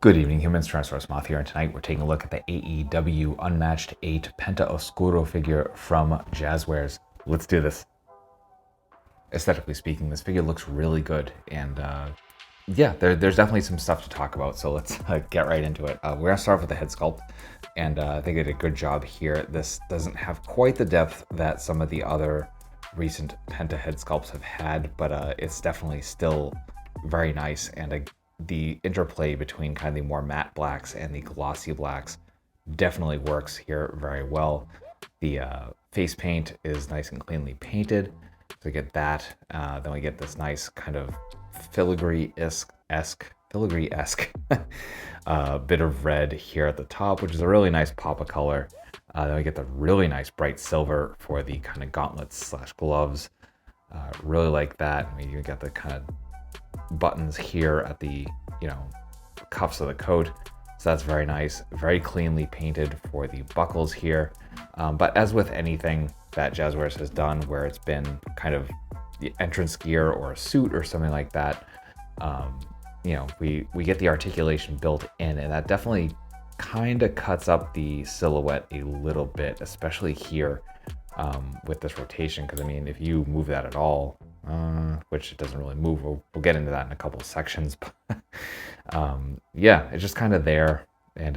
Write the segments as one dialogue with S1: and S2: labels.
S1: Good evening, humans. Tyrannosaurusmoth here, and tonight we're taking a look at the AEW Unmatched 8 Penta Oscuro figure from Jazwares. Let's do this. Aesthetically speaking, this figure looks really good, and yeah, there's definitely some stuff to talk about, so let's get right into it. We're going to start with the head sculpt, and I think they did a good job here. This doesn't have quite the depth that some of the other recent Penta head sculpts have had, but it's definitely still very nice, and the interplay between kind of the more matte blacks and the glossy blacks definitely works here very well. The face paint is nice and cleanly painted, so we get that. Then we get this nice kind of filigree-esque bit of red here at the top, which is a really nice pop of color. Then we get the really nice bright silver for the kind of gauntlets slash gloves. Really like that. I mean, you got the kind of buttons here at the cuffs of the coat, so that's very nice, very cleanly painted for the buckles here. But as with anything that Jazwares has done where it's been kind of the entrance gear or a suit or something like that, we get the articulation built in, and that definitely kind of cuts up the silhouette a little bit, especially here with this rotation, because I mean, if you move that at all, which it doesn't really move. We'll get into that in a couple of sections. But yeah, it's just kind of there, and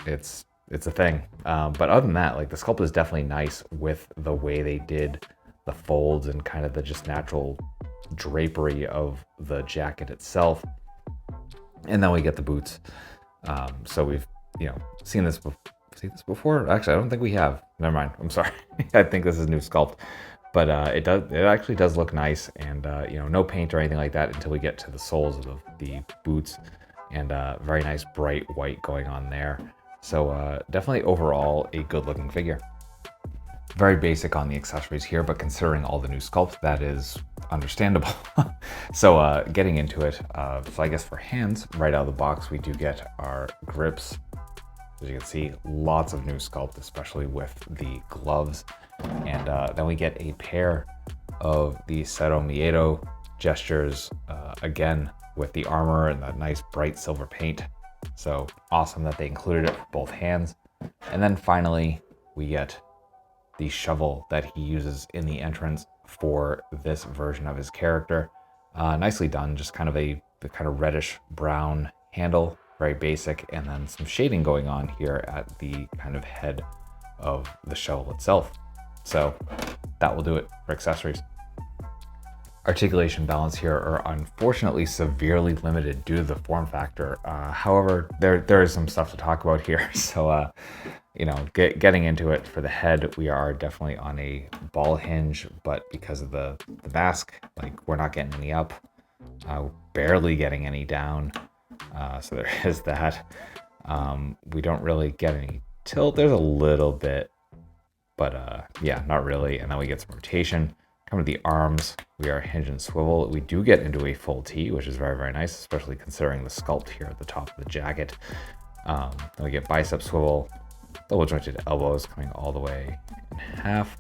S1: it's a thing. But other than that, like, the sculpt is definitely nice with the way they did the folds and kind of the just natural drapery of the jacket itself. And then we get the boots. So we've seen this before. Actually, I don't think we have. Never mind. I'm sorry. I think this is a new sculpt. But it actually does look nice, and no paint or anything like that until we get to the soles of the boots, and very nice bright white going on there. So definitely overall a good looking figure. Very basic on the accessories here, but considering all the new sculpt, that is understandable. So getting into it, so I guess for hands, right out of the box, we do get our grips. As you can see, lots of new sculpt, especially with the gloves. And then we get a pair of the Cero Miedo gestures, again, with the armor and that nice bright silver paint. So awesome that they included it for both hands. And then finally, we get the shovel that he uses in the entrance for this version of his character. Nicely done, just kind of the kind of reddish brown handle, very basic, and then some shading going on here at the kind of head of the shovel itself. So that will do it for accessories. Articulation balance here are unfortunately severely limited due to the form factor. However, there is some stuff to talk about here. So, getting into it, for the head, we are definitely on a ball hinge, but because of the mask, like, we're not getting any up, barely getting any down. So there is that. We don't really get any tilt. There's a little bit, but yeah, not really. And then we get some rotation. Come to the arms, we are hinge and swivel. We do get into a full T, which is very, very nice, especially considering the sculpt here at the top of the jacket. Then we get bicep swivel, double jointed elbows coming all the way in half.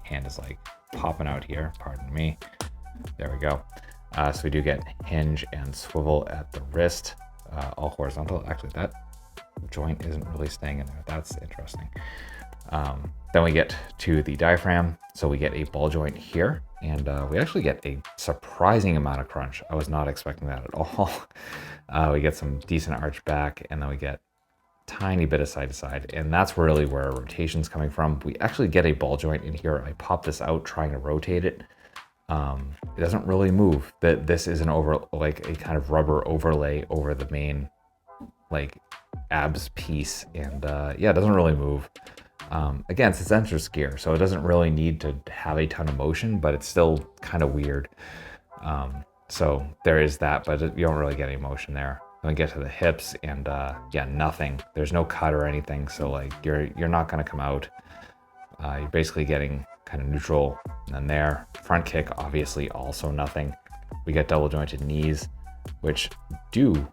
S1: Hand is like popping out here, pardon me. There we go. So we do get hinge and swivel at the wrist, all horizontal. Actually, that joint isn't really staying in there. That's interesting. Then we get to the diaphragm. So we get a ball joint here, and we actually get a surprising amount of crunch. I was not expecting that at all. We get some decent arch back, and then we get tiny bit of side to side, and that's really where our rotation's coming from. We actually get a ball joint in here. I pop this out trying to rotate it. It doesn't really move. This is a kind of rubber overlay over the main abs piece, and yeah, it doesn't really move. Again, it's entrance gear, so it doesn't really need to have a ton of motion, but it's still kind of weird. So there is that, but you don't really get any motion there. Then we get to the hips, and yeah, nothing. There's no cut or anything, so like you're not gonna come out. You're basically getting kind of neutral. And then there, front kick, obviously also nothing. We get double jointed knees, which do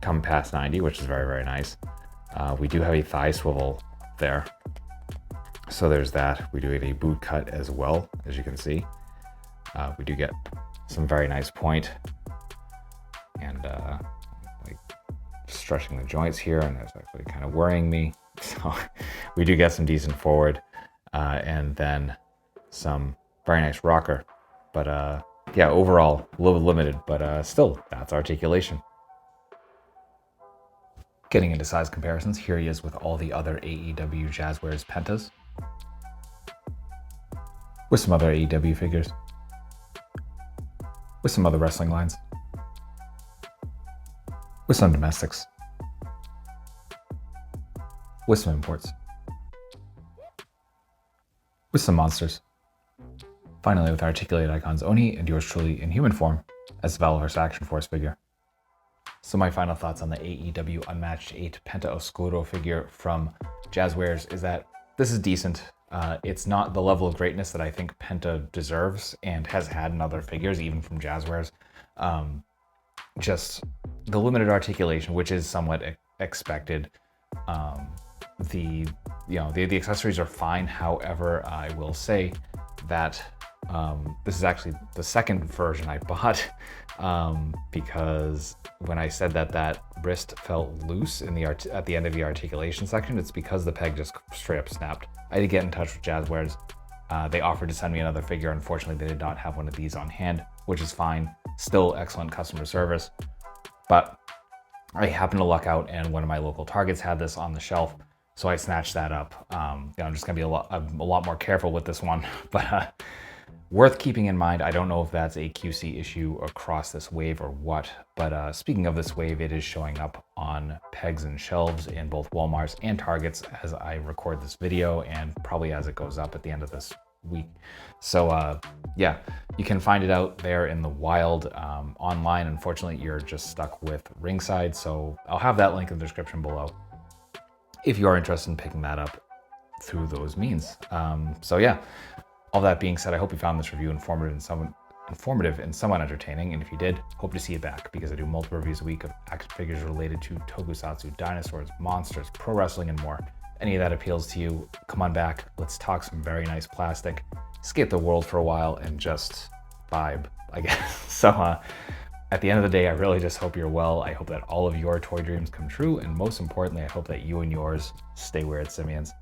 S1: come past 90, which is very, very nice. We do have a thigh swivel there. So there's that. We do get a boot cut as well, as you can see. We do get some very nice point. And stretching the joints here, and it's actually kind of worrying me. So we do get some decent forward, and then some very nice rocker. But yeah, overall a little limited, but still, that's articulation. Getting into size comparisons, here he is with all the other AEW Jazwares Pentas, with some other AEW figures, with some other wrestling lines, with some domestics, with some imports, with some monsters. Finally, with articulated icons Oni and yours truly in human form as the Valor's Action Force figure. So my final thoughts on the AEW Unmatched 8 Penta Oscuro figure from Jazwares is that this is decent. It's not the level of greatness that I think Penta deserves and has had in other figures, even from Jazwares. Just the limited articulation, which is somewhat expected. The accessories are fine. However, I will say that this is actually the second version I bought, because when I said that wrist felt loose in at the end of the articulation section, it's because the peg just straight up snapped. I did get in touch with Jazwares. They offered to send me another figure. Unfortunately, they did not have one of these on hand, which is fine. Still excellent customer service. But I happened to luck out, and one of my local Targets had this on the shelf, so I snatched that up. I'm just gonna be a lot more careful with this one, but worth keeping in mind. I don't know if that's a QC issue across this wave or what, but speaking of this wave, it is showing up on pegs and shelves in both Walmarts and Targets as I record this video, and probably as it goes up at the end of this week. So yeah, you can find it out there in the wild. Online, unfortunately, you're just stuck with Ringside, so I'll have that link in the description below if you are interested in picking that up through those means. So yeah, all that being said, I hope you found this review informative and somewhat entertaining, and if you did, hope to see you back, because I do multiple reviews a week of action figures related to tokusatsu, dinosaurs, monsters, pro wrestling, and more. If any of that appeals to you, come on back. Let's talk some very nice plastic, skate the world for a while, and just vibe, I guess. So at the end of the day, I really just hope you're well. I hope that all of your toy dreams come true, and most importantly, I hope that you and yours stay weird, simians.